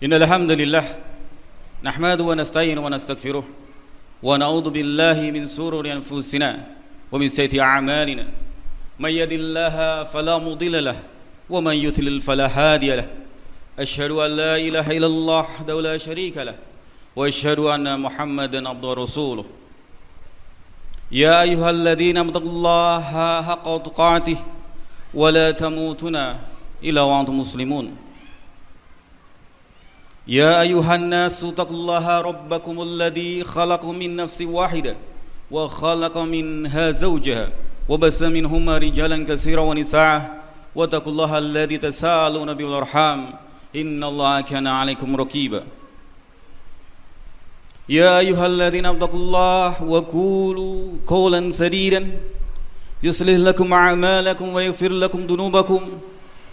Innal hamdalillah nahmaduhu wa nasta'inuhu wa nastaghfiruh wa na'udzu billahi min shururi anfusina wa min sayyiati a'malina may yahdihillahu fala mudilla lahu wa man yudlil fala hadiya lahu asyhadu an la ilaha illallah wahdahu la syarika lahu wa asyhadu anna muhammadan abduhu wa rasuluh ya ayyuhalladzina amtaqullaha haqqa tuqatih wa la tamutunna illa wa antum muslimun يا أيها الناس اتقوا الله ربكم الذي خلق من نفس واحدة وخلق منها زوجها وبث منهما رجالا كثيرا ونساء واتقوا الله الذي تساءلون به والأرحام إن الله كان عليكم رقيبا يا أيها الذين اتقوا الله وقولوا قولا سديدا يصلح لكم أعمالكم ويغفر لكم ذنوبكم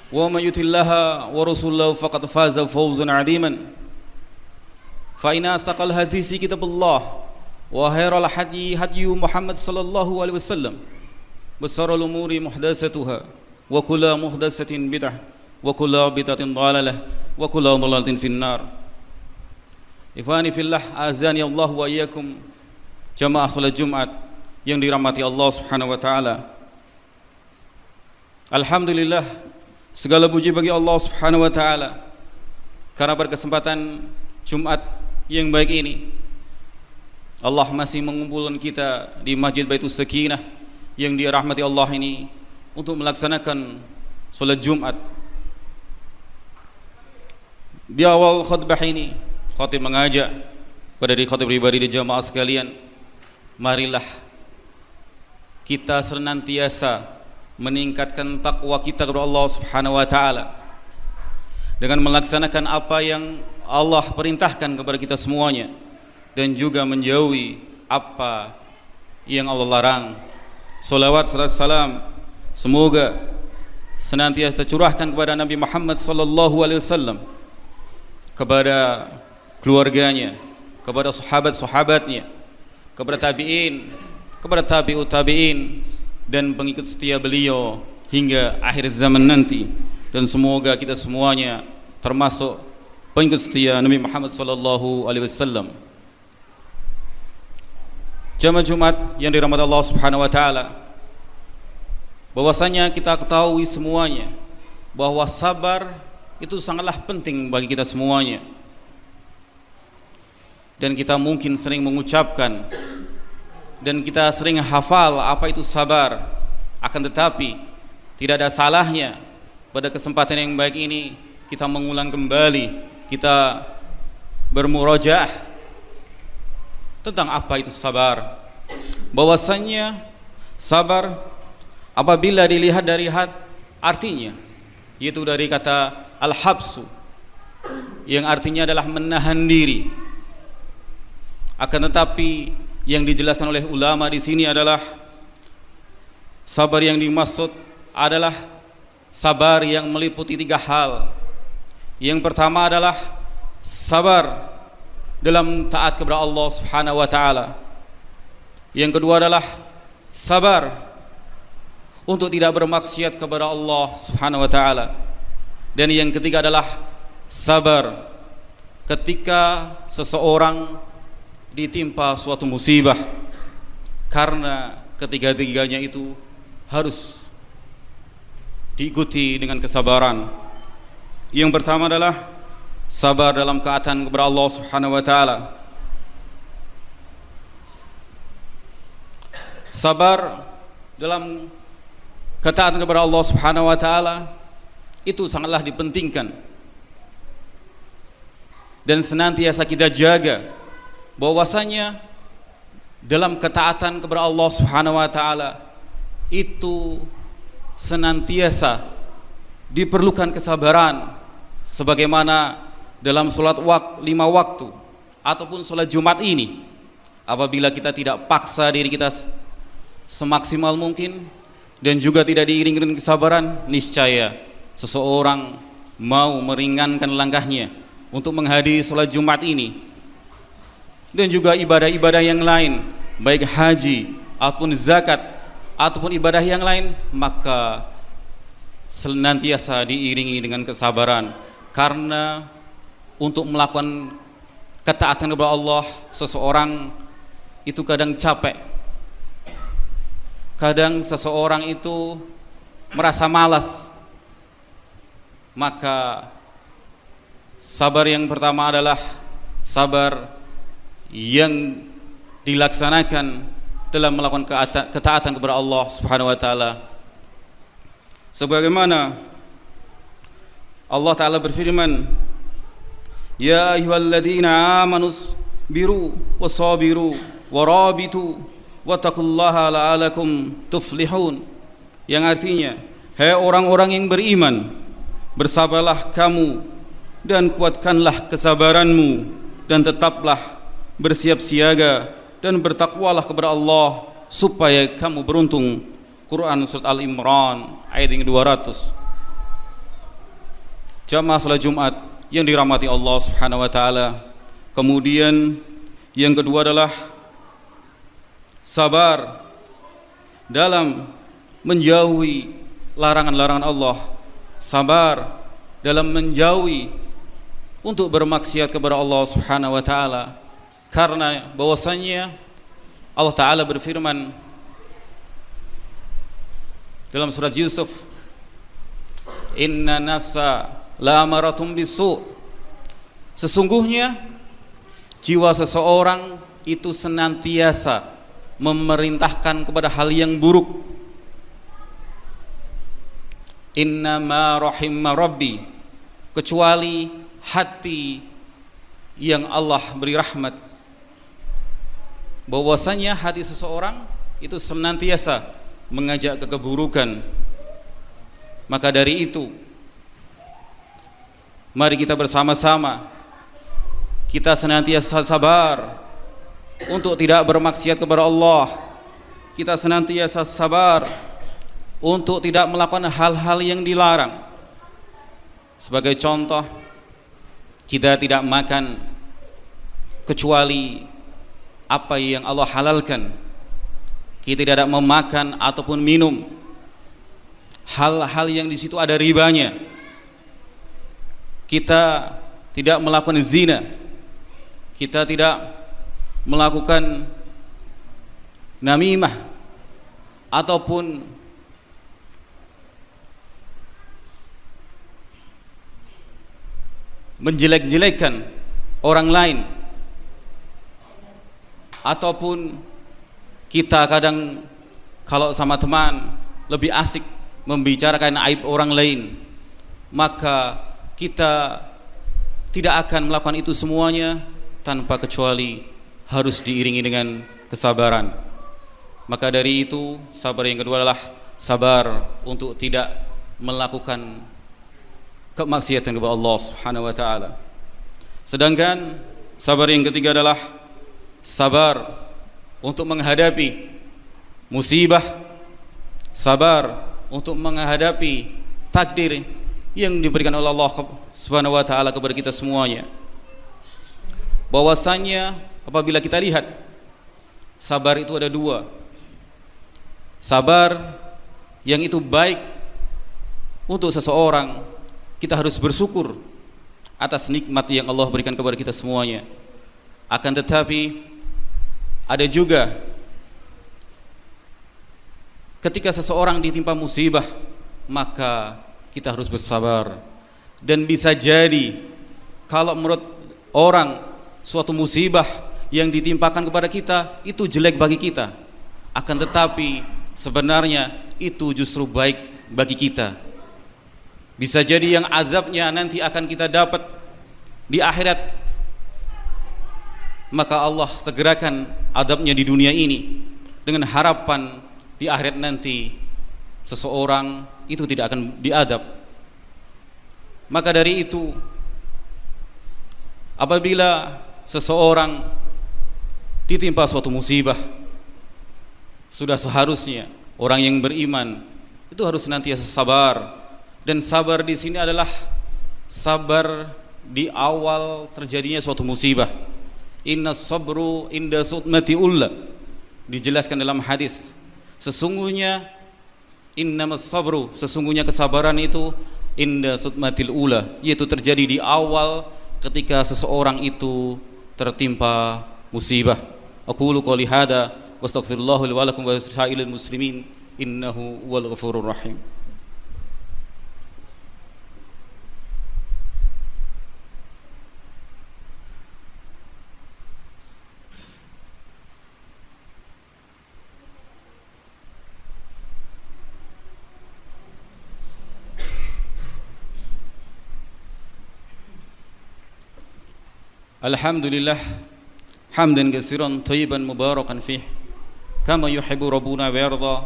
ومن يطع الله ورسوله فقد فاز فوزا عظيما فإن أصدق الحديث كتاب الله وخير الهدي هدي محمد صلى الله عليه وسلم وشر الأمور محدثاتها وكل محدثة بدعة وكل بدعة ضلالة وكل ضلالة في النار Ikhwani fillah azani Allah wa iyyakum jamaah salat Jumat yang dirahmati Allah Subhanahu wa taala. Alhamdulillah, segala puji bagi Allah Subhanahu wa taala karena berkesempatan Jumat yang baik ini Allah masih mengumpulkan kita di Masjid Baitus Sakinah yang dirahmati Allah ini untuk melaksanakan salat Jumat. Di awal khutbah ini khatib mengajak pada diri khatib pribadi di jamaah sekalian, marilah kita senantiasa meningkatkan takwa kita kepada Allah Subhanahu wa taala dengan melaksanakan apa yang Allah perintahkan kepada kita semuanya dan juga menjauhi apa yang Allah larang. Salawat salam semoga senantiasa tercurahkan kepada Nabi Muhammad sallallahu alaihi wasallam, kepada keluarganya, kepada sahabat-sahabatnya, kepada tabi'in, kepada tabi'ut tabi'in dan pengikut setia beliau hingga akhir zaman nanti, dan semoga kita semuanya termasuk pengikut setia Nabi Muhammad sallallahu alaihi wasallam. Jamaah Jumat yang dirahmati Allah Subhanahu wa taala, bahwasanya kita ketahui semuanya bahwa sabar itu sangatlah penting bagi kita semuanya. Dan kita mungkin sering mengucapkan dan kita sering hafal apa itu sabar, akan tetapi tidak ada salahnya pada kesempatan yang baik ini kita mengulang kembali, kita bermurojaah tentang apa itu sabar. Bahwasannya sabar apabila dilihat dari artinya, yaitu dari kata al-habsu yang artinya adalah menahan diri. Akan tetapi yang dijelaskan oleh ulama di sini adalah sabar yang dimaksud adalah sabar yang meliputi 3 hal. Yang pertama adalah sabar dalam taat kepada Allah Subhanahu wa taala. Yang kedua adalah sabar untuk tidak bermaksiat kepada Allah Subhanahu wa taala. Dan yang ketiga adalah sabar ketika seseorang ditimpa suatu musibah, karena ketiga-tiganya itu harus diikuti dengan kesabaran. Yang pertama adalah sabar dalam ketaatan kepada Allah Subhanahu wa taala. Sabar dalam ketaatan kepada Allah Subhanahu wa taala itu sangatlah dipentingkan dan senantiasa kita jaga bahwasanya dalam ketaatan kepada Allah Subhanahu wa taala itu senantiasa diperlukan kesabaran, sebagaimana dalam salat 5 waktu ataupun salat Jumat ini, apabila kita tidak paksa diri kita semaksimal mungkin dan juga tidak diiringi dengan kesabaran, niscaya seseorang mau meringankan langkahnya untuk menghadiri salat Jumat ini dan juga ibadah-ibadah yang lain, baik haji ataupun zakat ataupun ibadah yang lain, maka senantiasa diiringi dengan kesabaran, karena untuk melakukan ketaatan kepada Allah, seseorang itu kadang capek, kadang seseorang itu merasa malas. Maka sabar yang pertama adalah sabar yang dilaksanakan dalam melakukan ketaatan kepada Allah Subhanahu wa taala. Sebagaimana Allah taala berfirman, "Ya ayyuhalladzina amanus biru wasabiru warabitu wattaqullaha la'alakum tuflihun." Yang artinya, hai orang-orang yang beriman, bersabarlah kamu dan kuatkanlah kesabaranmu dan tetaplah bersiap siaga dan bertakwalah kepada Allah supaya kamu beruntung. Quran surat Al-Imran ayat yang 200. Jamaah salat Jumat yang dirahmati Allah Subhanahu wa taala. Kemudian yang kedua adalah sabar dalam menjauhi larangan-larangan Allah, sabar dalam menjauhi untuk bermaksiat kepada Allah Subhanahu wa taala. Karena bahwasannya Allah taala berfirman dalam surat Yusuf, "Inna nafsa la'amaratum bisu'." Sesungguhnya jiwa seseorang itu senantiasa memerintahkan kepada hal yang buruk. Inna ma rahimma rabbi, kecuali hati yang Allah beri rahmat. Bahwasanya hati seseorang itu senantiasa mengajak ke keburukan. Maka dari itu, mari kita bersama-sama kita senantiasa sabar untuk tidak bermaksiat kepada Allah. Kita senantiasa sabar untuk tidak melakukan hal-hal yang dilarang. Sebagai contoh, kita tidak makan kecuali apa yang Allah halalkan. Kita tidak memakan ataupun minum hal-hal yang di situ ada ribanya. Kita tidak melakukan zina. Kita tidak melakukan namimah ataupun menjelek-jelekkan orang lain, ataupun kita kadang kalau sama teman lebih asik membicarakan aib orang lain, maka kita tidak akan melakukan itu semuanya tanpa kecuali harus diiringi dengan kesabaran. Maka dari itu, sabar yang kedua adalah sabar untuk tidak melakukan kemaksiatan kepada Allah Subhanahu wa taala. Sedangkan sabar yang ketiga adalah sabar untuk menghadapi musibah, sabar untuk menghadapi takdir yang diberikan oleh Allah Subhanahu wa taala kepada kita semuanya. Bahwasanya apabila kita lihat, sabar itu ada dua. Sabar yang itu baik untuk seseorang, kita harus bersyukur atas nikmat yang Allah berikan kepada kita semuanya. Akan tetapi ada juga ketika seseorang ditimpa musibah, maka kita harus bersabar. Dan bisa jadi kalau menurut orang suatu musibah yang ditimpakan kepada kita itu jelek bagi kita, akan tetapi sebenarnya itu justru baik bagi kita. Bisa jadi yang azabnya nanti akan kita dapat di akhirat, maka Allah segerakan adabnya di dunia ini dengan harapan di akhirat nanti seseorang itu tidak akan diadab. Maka dari itu, apabila seseorang ditimpa suatu musibah, sudah seharusnya orang yang beriman itu harus senantiasa sabar. Dan sabar di sini adalah sabar di awal terjadinya suatu musibah. Inna sabru inda sutmati ulla, dijelaskan dalam hadis, sesungguhnya innamas sabru, sesungguhnya kesabaran itu inda sutmatil ula, yaitu terjadi di awal ketika seseorang itu tertimpa musibah. Aqulu qouli hadza wastaghfirullah li wa lakum wa lisa'ilil muslimin innahu wal ghafurur rahim. Alhamdulillah hamdan katsiran thayyiban mubarakan fih kama yuhibbu rabbuna wa yarda.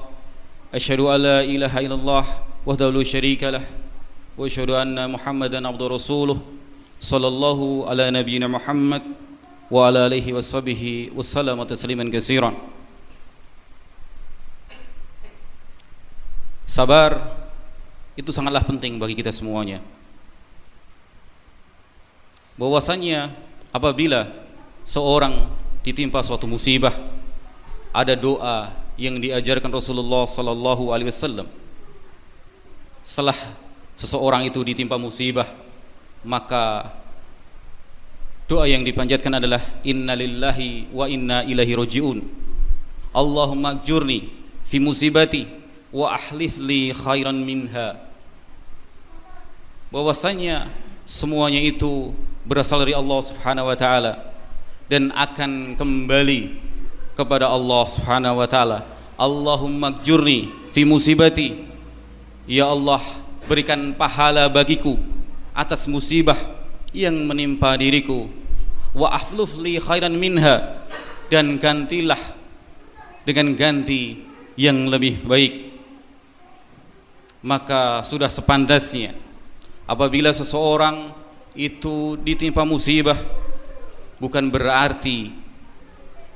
Asyhadu an la ilaha illallah wahdahu la syarika lah wa asyhadu anna Muhammadan abduhu rasuluh sallallahu ala nabiyyina Muhammad wa ala alihi washabihi wasallama tasliman katsiran. Sabar itu sangatlah penting bagi kita semuanya. Bahwasanya apabila seorang ditimpa suatu musibah, ada doa yang diajarkan Rasulullah sallallahu alaihi wasallam. Setelah seseorang itu ditimpa musibah, maka doa yang dipanjatkan adalah innalillahi wa inna ilaihi rajiun. Allahumma ajurni fi musibati wa ahlih li khairan minha. Bahwasanya semuanya itu berasal dari Allah Subhanahu wa taala dan akan kembali kepada Allah Subhanahu wa taala. Allahumma ajurni fi musibati, ya Allah berikan pahala bagiku atas musibah yang menimpa diriku, wa afluf li khairan minha, dan gantilah dengan ganti yang lebih baik. Maka sudah sepantasnya apabila seseorang itu ditimpa musibah, bukan berarti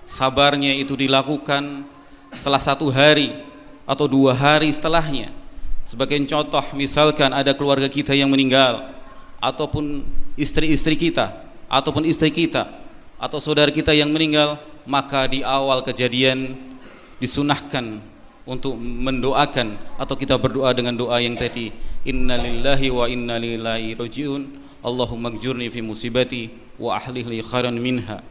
sabarnya itu dilakukan setelah 1 hari atau 2 hari setelahnya. Sebagai contoh, misalkan ada keluarga kita yang meninggal, ataupun istri-istri kita, ataupun istri kita, atau saudara kita yang meninggal, maka di awal kejadian disunahkan untuk mendoakan atau kita berdoa dengan doa yang tadi, innalillahi wa inna ilaihi rajiun. Allahumma ajurni fi musibati wa ahlih li khairan minha.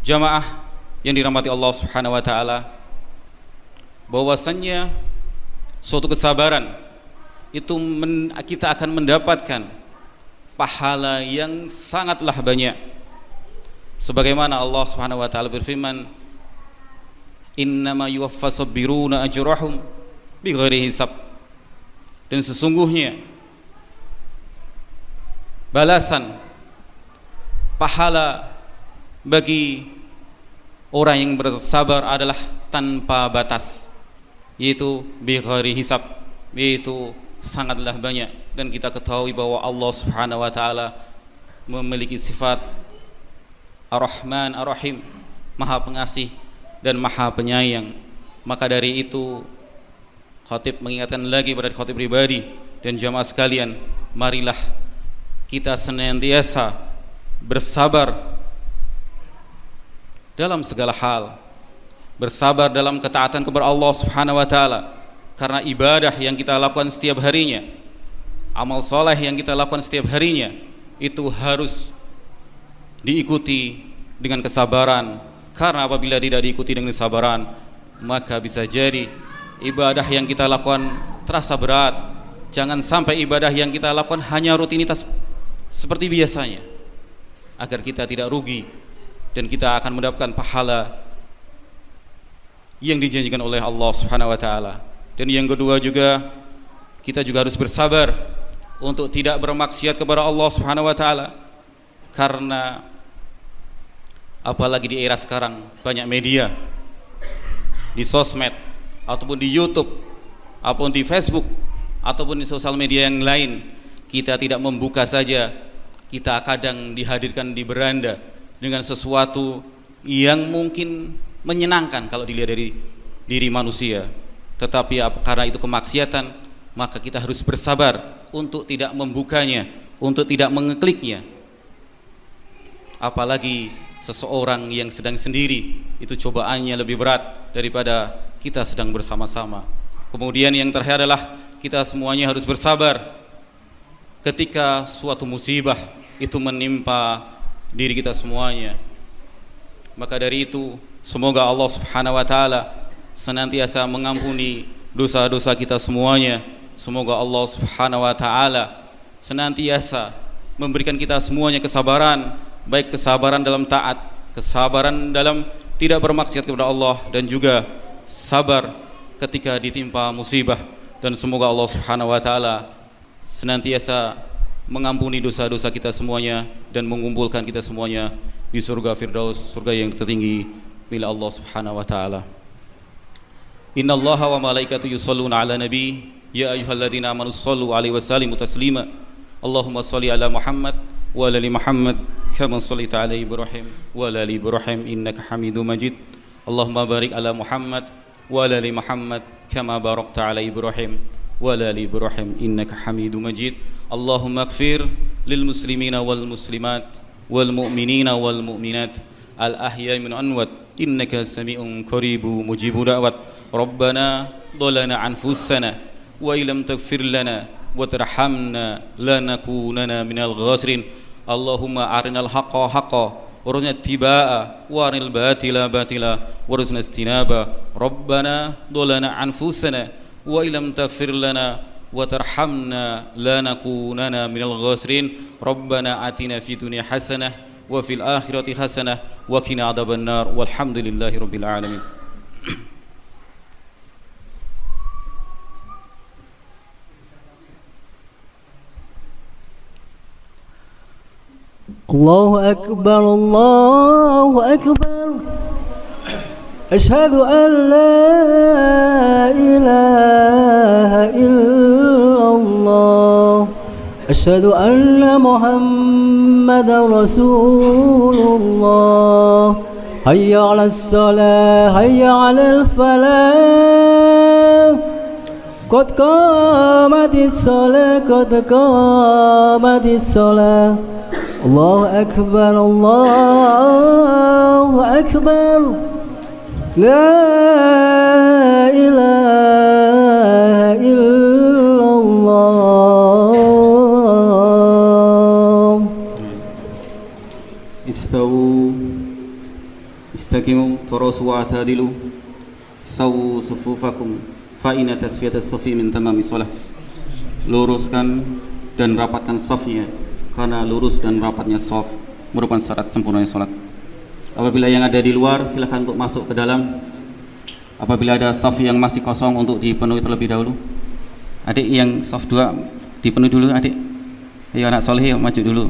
Jamaah yang dirahmati Allah Subhanahu wa taala, bahwasannya suatu kesabaran itu kita akan mendapatkan pahala yang sangatlah banyak. Sebagaimana Allah Subhanahu wa taala berfirman, innama yuwaffas sabiruna ajrahum bighairi hisab. Dan sesungguhnya balasan pahala bagi orang yang bersabar adalah tanpa batas, yaitu bighairi hisab, yaitu sangatlah banyak. Dan kita ketahui bahwa Allah Subhanahu wa taala memiliki sifat Ar-Rahman Ar-Rahim, Maha Pengasih dan Maha Penyayang. Maka dari itu khatib mengingatkan lagi pada khatib pribadi dan jamaah sekalian, marilah kita senantiasa bersabar dalam segala hal, bersabar dalam ketaatan kepada Allah Subhanahu wa taala, karena ibadah yang kita lakukan setiap harinya, amal soleh yang kita lakukan setiap harinya, itu harus diikuti dengan kesabaran. Karena apabila tidak diikuti dengan kesabaran, maka bisa jadi ibadah yang kita lakukan terasa berat. Jangan sampai ibadah yang kita lakukan hanya rutinitas seperti biasanya, agar kita tidak rugi dan kita akan mendapatkan pahala yang dijanjikan oleh Allah Subhanahu wa taala. Dan yang kedua juga, kita juga harus bersabar untuk tidak bermaksiat kepada Allah Subhanahu wa taala, karena apalagi di era sekarang banyak media di sosmed ataupun di YouTube ataupun di Facebook ataupun di sosial media yang lain. Kita tidak membuka saja, kita kadang dihadirkan di beranda dengan sesuatu yang mungkin menyenangkan kalau dilihat dari diri manusia, tetapi karena itu kemaksiatan, maka kita harus bersabar untuk tidak membukanya, untuk tidak mengekliknya. Apalagi seseorang yang sedang sendiri, itu cobaannya lebih berat daripada kita sedang bersama-sama. Kemudian yang terakhir adalah kita semuanya harus bersabar ketika suatu musibah itu menimpa diri kita semuanya. Maka dari itu semoga Allah Subhanahu wa taala senantiasa mengampuni dosa-dosa kita semuanya. Semoga Allah Subhanahu wa taala senantiasa memberikan kita semuanya kesabaran, baik kesabaran dalam taat, kesabaran dalam tidak bermaksiat kepada Allah, dan juga sabar ketika ditimpa musibah. Dan semoga Allah Subhanahu wa taala senantiasa mengampuni dosa-dosa kita semuanya dan mengumpulkan kita semuanya di surga Firdaus, surga yang tertinggi milik Allah Subhanahu wa taala. Innallaha wa malaikatahu yusholluna 'alan nabi ya ayyuhalladzina amanu shallu 'alaihi wa sallimu taslima. Allahumma shalli 'ala Muhammad wa 'ala ali Muhammad kama shallaita 'ala Ibrahim wa 'ala ali Ibrahim innaka Hamidum Majid. Allahumma barik 'ala Muhammad wa 'ala ali Muhammad kama barakta 'ala Ibrahim wa 'ala ali Ibrahim innaka Hamidum Majid. Allahumma ighfir lil muslimina wal muslimat wal mu'minina wal mu'minat al ahya'i min anwat innaka sami'un qaribu mujibu da'wat. Rabbana dhalana anfusana wa illam taghfir lana wa tarhamna lanakunanna minal khasirin. Allahumma arinal haqqa haqqan warzuqna ittiba'a wa arinal batila batila warzuqna istinaba. Rabbana dhalana anfusana wa illam taghfir lana wa tarhamna lanakunanna minal khasirin. Rabbana atina fid dunya hasanah wa fil akhirati hasanah wa qina adzabannar walhamdulillahi rabbil alamin. Allahu akbar, Allahu akbar. Asyhadu an la ilaha illallah. Asyhadu anna Muhammadar Rasulullah. Hayya 'alas shalah, hayya 'alal falah. Qad qamatis shalah, qad qamatis shalah. Allahu akbar, Allahu akbar. La ilaha illallah. Istawu istaqimu tarasu wa'tadilu sawu sufufakum fa inna tasfiyatas safi min tamami shalah. Luruskan dan rapatkan safnya, karena lurus dan rapatnya shaf merupakan syarat sempurnanya salat. Apabila yang ada di luar silakan untuk masuk ke dalam. Apabila ada shaf yang masih kosong untuk dipenuhi terlebih dahulu. Adik yang shaf 2 dipenuhi dulu adik. Ayo anak soleh maju dulu.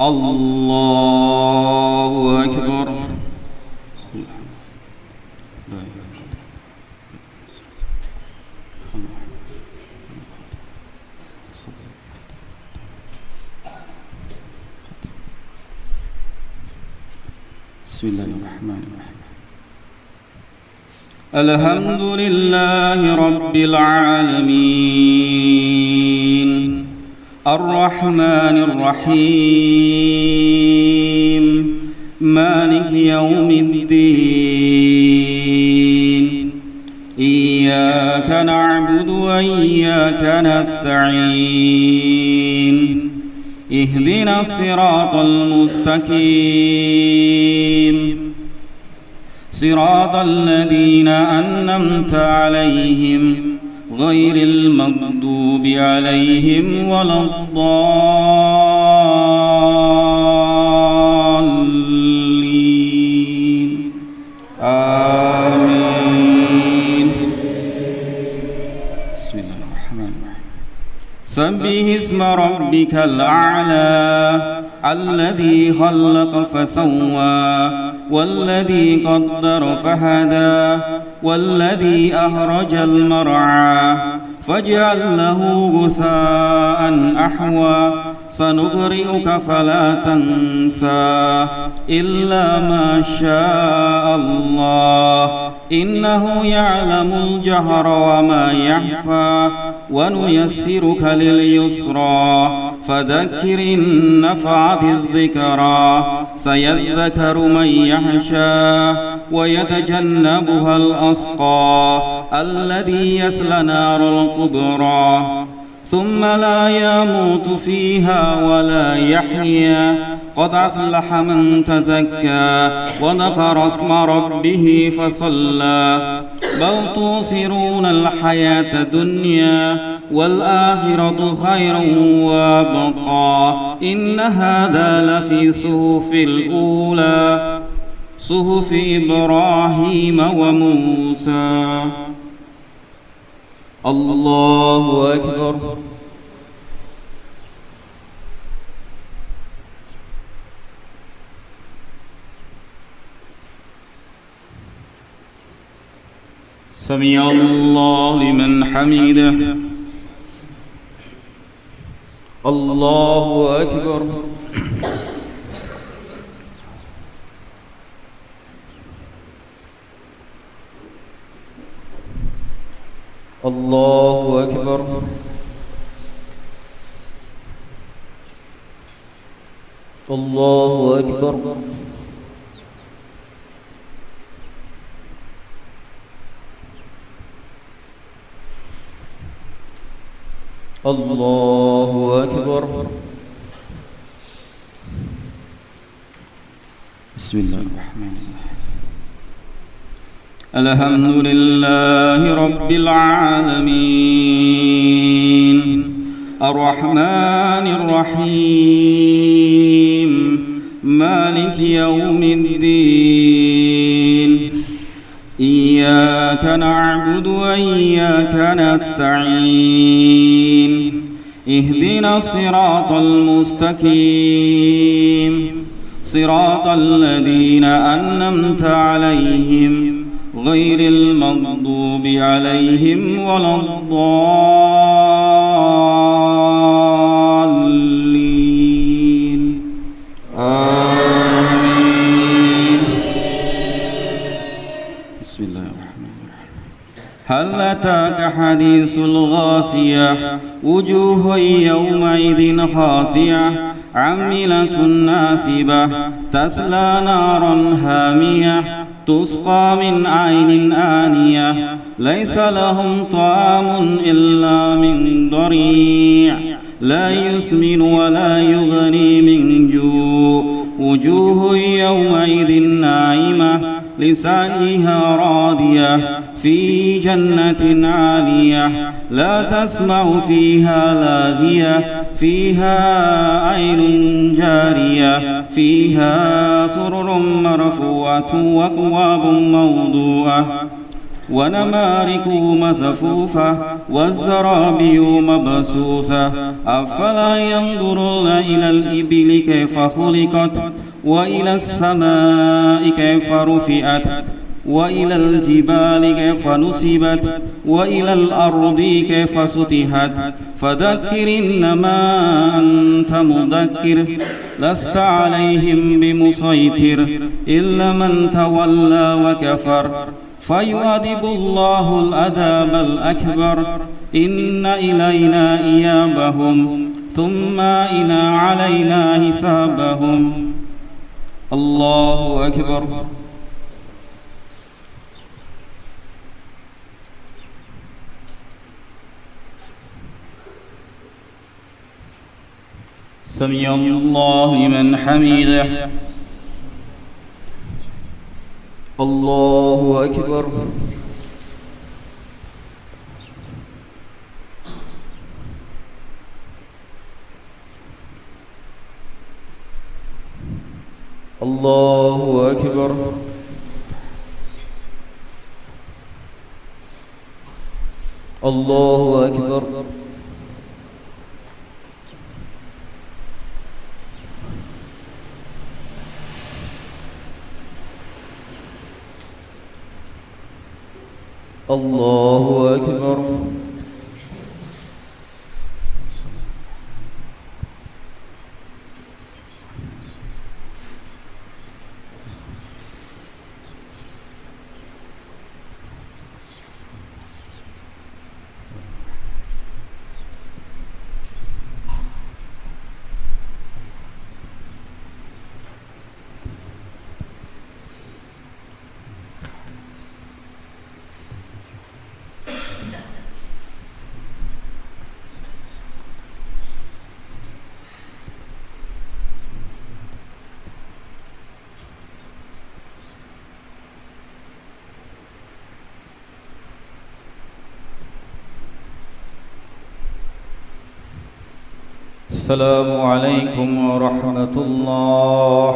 Allahu akbar. Bismillahirrahmanirrahim. Alhamdulillahi rabbil alamin. Ar-Rahmanir Rahim. Maliki yaumiddin. Iyyaka na'budu wa iyyaka nasta'in. اهدنا الصراط المستقيم صراط الذين أنعمت عليهم غير المغضوب عليهم ولا الضالين آمين. بسم الله الرحمن الرحيم. سبح اسم ربك الأعلى الذي خلق فسوى والذي قدر فهدى والذي أخرج المرعى فاجعله غثاء أحوى سنقرئك فلا تنسى إلا ما شاء الله إنه يعلم الجهر وما يخفى ونيسرك لليسرى فذكر إن نفعت الذكرى سيذكر من يخشى ويتجنبها الأشقى الذي يصلى نار الكبرى ثم لا يموت فيها ولا يحيا قد أفلح من تزكى وذكر اسم ربه فصلى بل توثرون الحياة الدنيا والآخرة خير وأبقى إن هذا لفي صحف الأولى صحف إبراهيم وموسى. الله أكبر. سمع الله لمن حمده. الله أكبر. الله أكبر. الله أكبر. الله أكبر. بسم الله الرحمن الرحيم. الحمد لله رب العالمين الرحمن الرحيم مالك يوم الدين إياك نعبد وإياك نستعين اهدنا الصراط المستقيم صراط الذين أنعمت عليهم غير المغضوب عليهم ولا الضالين آمين. بسم الله الرحمن الرحيم. هل أتاك حديث الغاشية وجوه يومئذ خاشعة عاملة ناصبة تصلى نارا حامية تسقى من عين آنية ليس لهم طعام إلا من ضريع لا يسمن ولا يغني من جوع وجوه يومئذ ناعمة لسعيها راضية في جنة عالية لا تسمع فيها لاغية فيها عين جارية فيها سرر مرفوعة وأكواب موضوعة ونمارق مصفوفة والزرابي مبثوثة أفلا ينظرون إلى الإبل كيف خلقت وإلى السماء كيف رفعت وإلى الجبال كيف نصبت وإلى الأرض كيف سطحت فذكر إنما أنت مذكر لست عليهم بمسيطر إلا من تولى وكفر فيعذب الله العذاب الأكبر إن إلينا إيابهم ثم إن علينا حسابهم. الله أكبر. سمع الله لمن حمده. الله أكبر. الله أكبر. الله أكبر. الله أكبر. السلام عليكم ورحمة الله.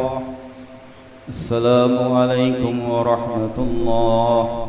السلام عليكم ورحمة الله.